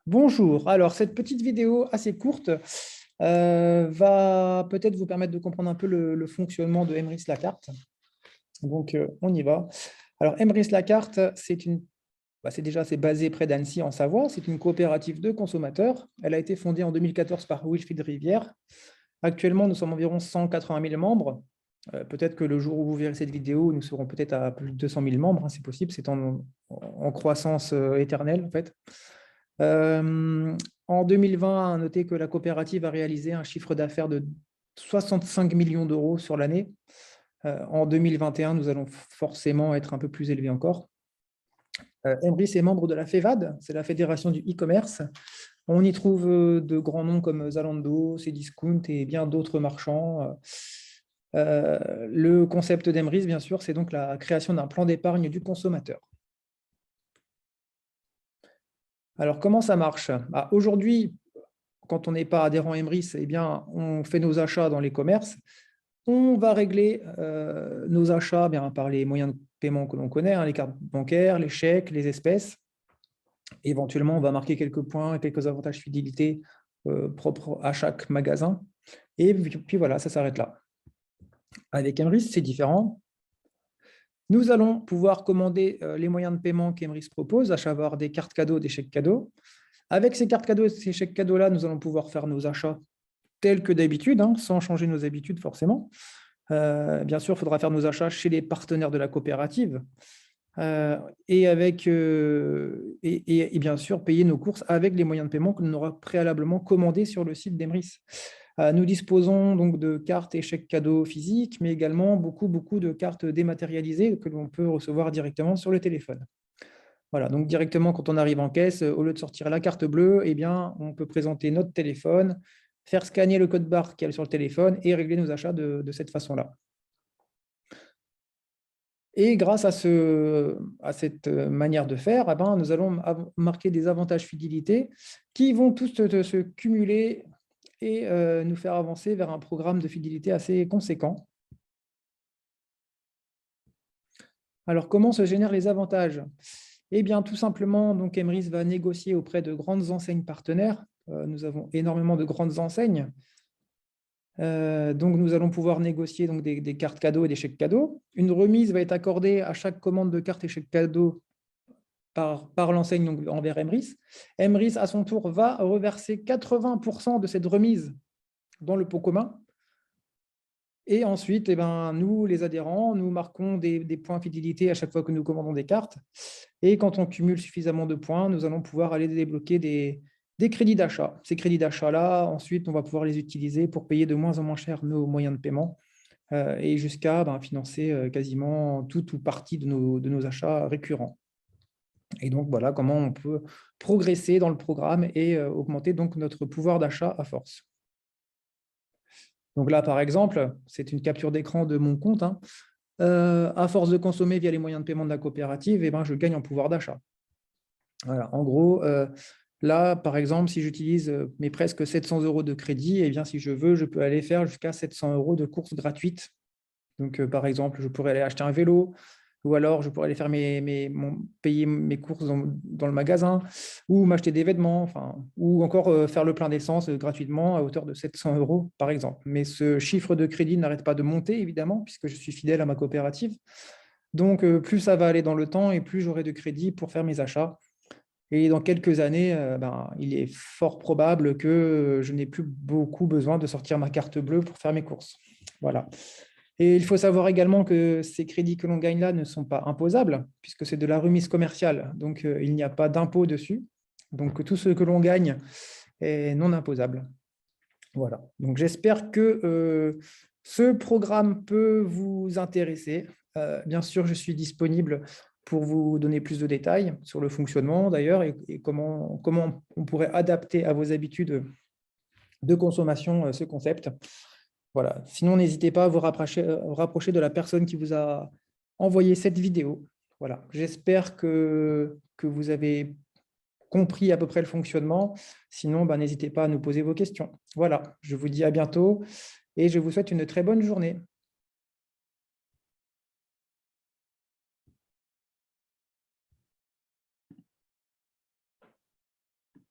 Bonjour. Alors, cette petite vidéo assez courte va peut-être vous permettre de comprendre un peu le fonctionnement de Emrys Lacarte. Donc, on y va. Alors, Emrys Lacarte, c'est basé près d'Annecy en Savoie. C'est une coopérative de consommateurs. Elle a été fondée en 2014 par Wilfried Rivière. Actuellement, nous sommes environ 180 000 membres. Peut-être que le jour où vous verrez cette vidéo, nous serons peut-être à plus de 200 000 membres, hein, c'est possible. C'est en croissance éternelle, en fait. Euh, En 2020, à noter que la coopérative a réalisé un chiffre d'affaires de 65 millions d'euros sur l'année. En 2021, nous allons forcément être un peu plus élevés encore. Emrys est membre de la FEVAD, c'est la fédération du e-commerce. On y trouve de grands noms comme Zalando, Cdiscount et bien d'autres marchands. Le concept d'Emrys, bien sûr, c'est donc la création d'un plan d'épargne du consommateur. Alors, comment ça marche? Aujourd'hui, quand on n'est pas adhérent Emrys, eh bien, on fait nos achats dans les commerces. On va régler nos achats bien, par les moyens de paiement que l'on connaît, hein, les cartes bancaires, les chèques, les espèces. Éventuellement, on va marquer quelques points, quelques avantages fidélité propres à chaque magasin. Et puis voilà, ça s'arrête là. Avec Emrys, c'est différent. Nous allons pouvoir commander les moyens de paiement qu'Emrys propose, à savoir des cartes cadeaux, des chèques cadeaux. Avec ces cartes cadeaux et ces chèques cadeaux-là, nous allons pouvoir faire nos achats tels que d'habitude, hein, sans changer nos habitudes forcément. Bien sûr, il faudra faire nos achats chez les partenaires de la coopérative et bien sûr payer nos courses avec les moyens de paiement que l'on aura préalablement commandés sur le site d'Emrys. Nous disposons donc de cartes et chèques cadeaux physiques, mais également beaucoup de cartes dématérialisées que l'on peut recevoir directement sur le téléphone. Voilà, donc directement quand on arrive en caisse, au lieu de sortir la carte bleue, eh bien, on peut présenter notre téléphone, faire scanner le code barre qu'il y a sur le téléphone et régler nos achats de cette façon-là. Et grâce à cette manière de faire, eh ben, nous allons marquer des avantages fidélité qui vont tous se cumuler et nous faire avancer vers un programme de fidélité assez conséquent. Alors, comment se génèrent les avantages? Eh bien, tout simplement, donc Emrys va négocier auprès de grandes enseignes partenaires. Nous avons énormément de grandes enseignes. Donc, nous allons pouvoir négocier donc, des cartes cadeaux et des chèques cadeaux. Une remise va être accordée à chaque commande de cartes et chèques cadeaux par l'enseigne envers Emrys. Emrys, à son tour, va reverser 80% de cette remise dans le pot commun. Et ensuite, eh ben, nous, les adhérents, nous marquons des points fidélité à chaque fois que nous commandons des cartes. Et quand on cumule suffisamment de points, nous allons pouvoir aller débloquer des crédits d'achat. Ces crédits d'achat-là, ensuite, on va pouvoir les utiliser pour payer de moins en moins cher nos moyens de paiement et jusqu'à financer quasiment tout ou partie de nos achats récurrents. Et donc, voilà comment on peut progresser dans le programme et augmenter donc notre pouvoir d'achat à force. Donc là, par exemple, c'est une capture d'écran de mon compte. Hein. À force de consommer via les moyens de paiement de la coopérative, eh ben, je gagne en pouvoir d'achat. Voilà. En gros, là, par exemple, si j'utilise mes presque 700 € de crédit, eh bien, si je veux, je peux aller faire jusqu'à 700 € de courses gratuites. Donc, par exemple, je pourrais aller acheter un vélo, ou alors je pourrais aller faire payer mes courses dans le magasin, ou m'acheter des vêtements, ou encore faire le plein d'essence gratuitement à hauteur de 700 €, par exemple. Mais ce chiffre de crédit n'arrête pas de monter, évidemment, puisque je suis fidèle à ma coopérative. Donc, plus ça va aller dans le temps et plus j'aurai de crédit pour faire mes achats. Et dans quelques années, il est fort probable que je n'ai plus beaucoup besoin de sortir ma carte bleue pour faire mes courses. Voilà. Et il faut savoir également que ces crédits que l'on gagne là ne sont pas imposables, puisque c'est de la remise commerciale. Donc, il n'y a pas d'impôt dessus. Donc, tout ce que l'on gagne est non imposable. Voilà. Donc, j'espère que ce programme peut vous intéresser. Bien sûr, je suis disponible pour vous donner plus de détails sur le fonctionnement d'ailleurs et comment on pourrait adapter à vos habitudes de consommation ce concept. Voilà. Sinon, n'hésitez pas à vous rapprocher de la personne qui vous a envoyé cette vidéo. Voilà. J'espère que vous avez compris à peu près le fonctionnement. Sinon, n'hésitez pas à nous poser vos questions. Voilà. Je vous dis à bientôt et je vous souhaite une très bonne journée.